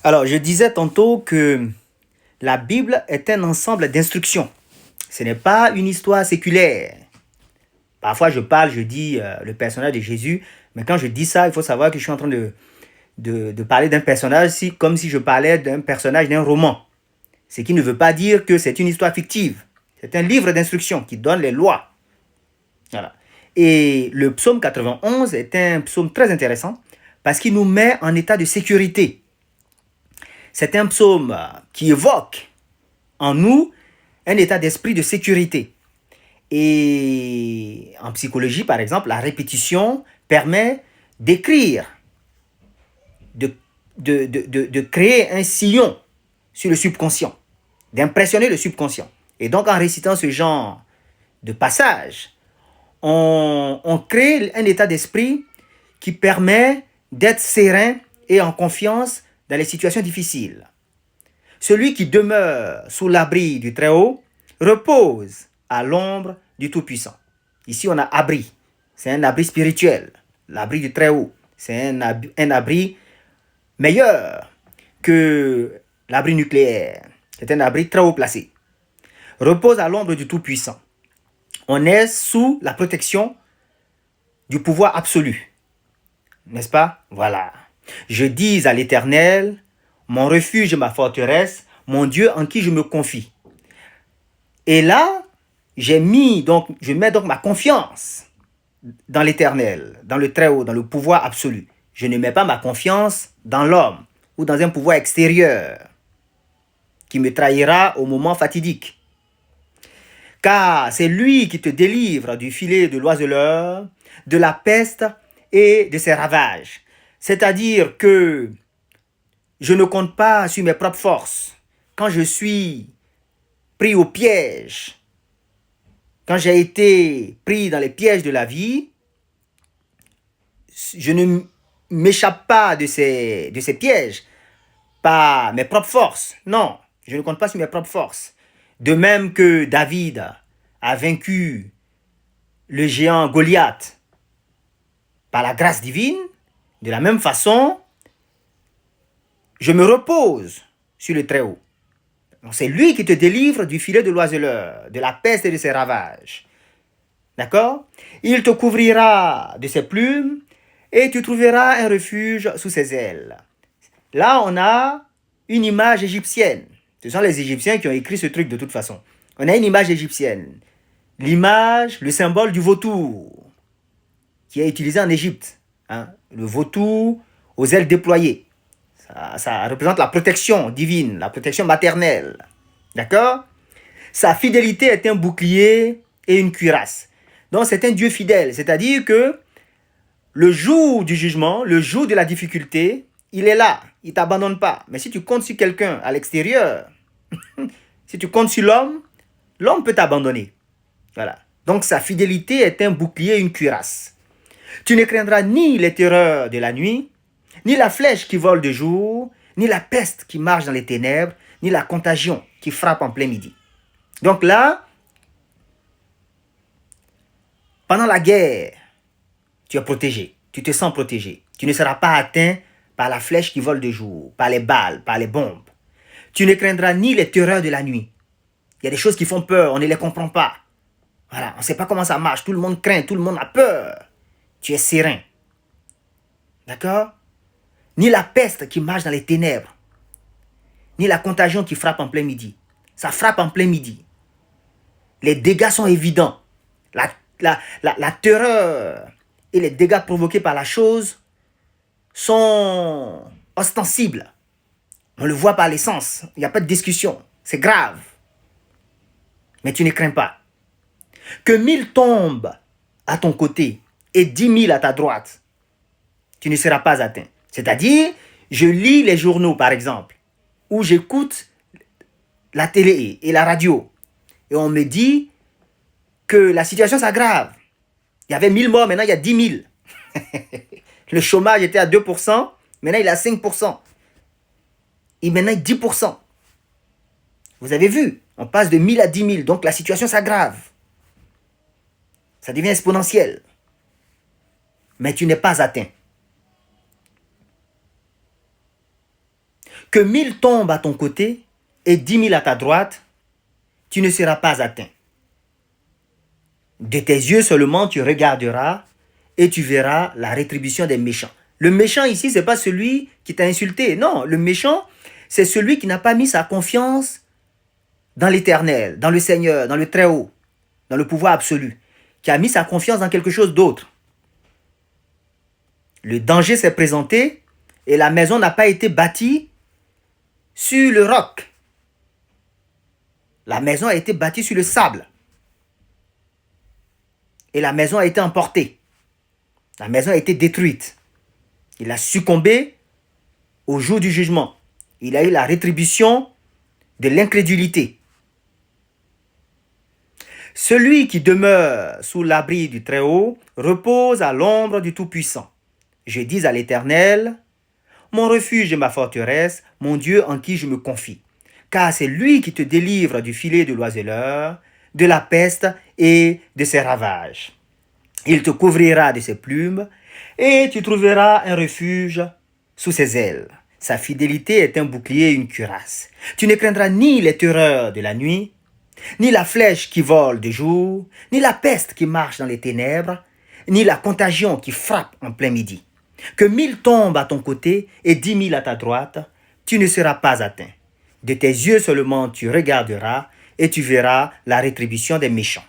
Alors, je disais tantôt que la Bible est un ensemble d'instructions. Ce n'est pas une histoire séculaire. Parfois, je dis le personnage de Jésus, mais quand je dis ça, il faut savoir que je suis en train de parler d'un personnage comme si je parlais d'un personnage d'un roman. Ce qui ne veut pas dire que c'est une histoire fictive. C'est un livre d'instructions qui donne les lois. Voilà. Et le psaume 91 est un psaume très intéressant parce qu'il nous met en état de sécurité. C'est un psaume qui évoque en nous un état d'esprit de sécurité. Et en psychologie, par exemple, la répétition permet d'écrire, de créer un sillon sur le subconscient, d'impressionner le subconscient. Et donc, en récitant ce genre de passage, on crée un état d'esprit qui permet d'être serein et en confiance dans les situations difficiles. Celui qui demeure sous l'abri du Très-Haut repose à l'ombre du Tout-Puissant. Ici, on a abri. C'est un abri spirituel. L'abri du Très-Haut. C'est un abri meilleur que l'abri nucléaire. C'est un abri très haut placé. Repose à l'ombre du Tout-Puissant. On est sous la protection du pouvoir absolu. N'est-ce pas? Voilà. Je dis à l'Éternel, mon refuge et ma forteresse, mon Dieu en qui je me confie. Et là, je mets donc ma confiance dans l'Éternel, dans le Très-Haut, dans le pouvoir absolu. Je ne mets pas ma confiance dans l'homme ou dans un pouvoir extérieur qui me trahira au moment fatidique. Car c'est lui qui te délivre du filet de l'oiseleur, de la peste et de ses ravages. C'est-à-dire que je ne compte pas sur mes propres forces. Quand je suis pris au piège, quand j'ai été pris dans les pièges de la vie, je ne m'échappe pas de ces pièges par mes propres forces. Non, je ne compte pas sur mes propres forces. De même que David a vaincu le géant Goliath par la grâce divine, de la même façon, je me repose sur le Très-Haut. C'est lui qui te délivre du filet de l'oiseleur, de la peste et de ses ravages. D'accord? Il te couvrira de ses plumes et tu trouveras un refuge sous ses ailes. Là, on a une image égyptienne. Ce sont les Égyptiens qui ont écrit ce truc de toute façon. On a une image égyptienne. L'image, le symbole du vautour qui est utilisé en Égypte. Hein? Le vautour aux ailes déployées. Ça représente la protection divine, la protection maternelle. D'accord? Sa fidélité est un bouclier et une cuirasse. Donc c'est un Dieu fidèle. C'est-à-dire que le jour du jugement, le jour de la difficulté, il est là. Il ne t'abandonne pas. Mais si tu comptes sur quelqu'un à l'extérieur, si tu comptes sur l'homme, l'homme peut t'abandonner. Voilà. Donc sa fidélité est un bouclier et une cuirasse. Tu ne craindras ni les terreurs de la nuit, ni la flèche qui vole de jour, ni la peste qui marche dans les ténèbres, ni la contagion qui frappe en plein midi. Donc là, pendant la guerre, tu es protégé, tu te sens protégé. Tu ne seras pas atteint par la flèche qui vole de jour, par les balles, par les bombes. Tu ne craindras ni les terreurs de la nuit. Il y a des choses qui font peur, on ne les comprend pas. Voilà, on ne sait pas comment ça marche, tout le monde craint, tout le monde a peur. Tu es serein. D'accord? Ni la peste qui marche dans les ténèbres, ni la contagion qui frappe en plein midi. Ça frappe en plein midi. Les dégâts sont évidents. La terreur et les dégâts provoqués par la chose sont ostensibles. On le voit par les sens. Il n'y a pas de discussion. C'est grave. Mais tu ne crains pas. Que 1000 tombent à ton côté et 10 000 à ta droite, tu ne seras pas atteint. C'est-à-dire, je lis les journaux, par exemple, ou j'écoute la télé et la radio, et on me dit que la situation s'aggrave. Il y avait 1000 morts, maintenant il y a 10 000. Le chômage était à 2%, maintenant il est à 5%. Et maintenant 10%. Vous avez vu, on passe de 1000 à 10 000, donc la situation s'aggrave. Ça devient exponentiel. Mais tu n'es pas atteint. Que 1000 tombent à ton côté et 10 000 à ta droite, tu ne seras pas atteint. De tes yeux seulement tu regarderas et tu verras la rétribution des méchants. Le méchant ici, ce n'est pas celui qui t'a insulté. Non, le méchant, c'est celui qui n'a pas mis sa confiance dans l'Éternel, dans le Seigneur, dans le Très-Haut, dans le pouvoir absolu, qui a mis sa confiance dans quelque chose d'autre. Le danger s'est présenté et la maison n'a pas été bâtie sur le roc. La maison a été bâtie sur le sable. Et la maison a été emportée. La maison a été détruite. Il a succombé au jour du jugement. Il a eu la rétribution de l'incrédulité. Celui qui demeure sous l'abri du Très-Haut repose à l'ombre du Tout-Puissant. Je dis à l'Éternel, mon refuge et ma forteresse, mon Dieu en qui je me confie. Car c'est lui qui te délivre du filet de l'oiseleur, de la peste et de ses ravages. Il te couvrira de ses plumes et tu trouveras un refuge sous ses ailes. Sa fidélité est un bouclier et une cuirasse. Tu ne craindras ni les terreurs de la nuit, ni la flèche qui vole de jour, ni la peste qui marche dans les ténèbres, ni la contagion qui frappe en plein midi. Que 1000 tombent à ton côté et 10 000 à ta droite, tu ne seras pas atteint. De tes yeux seulement tu regarderas et tu verras la rétribution des méchants.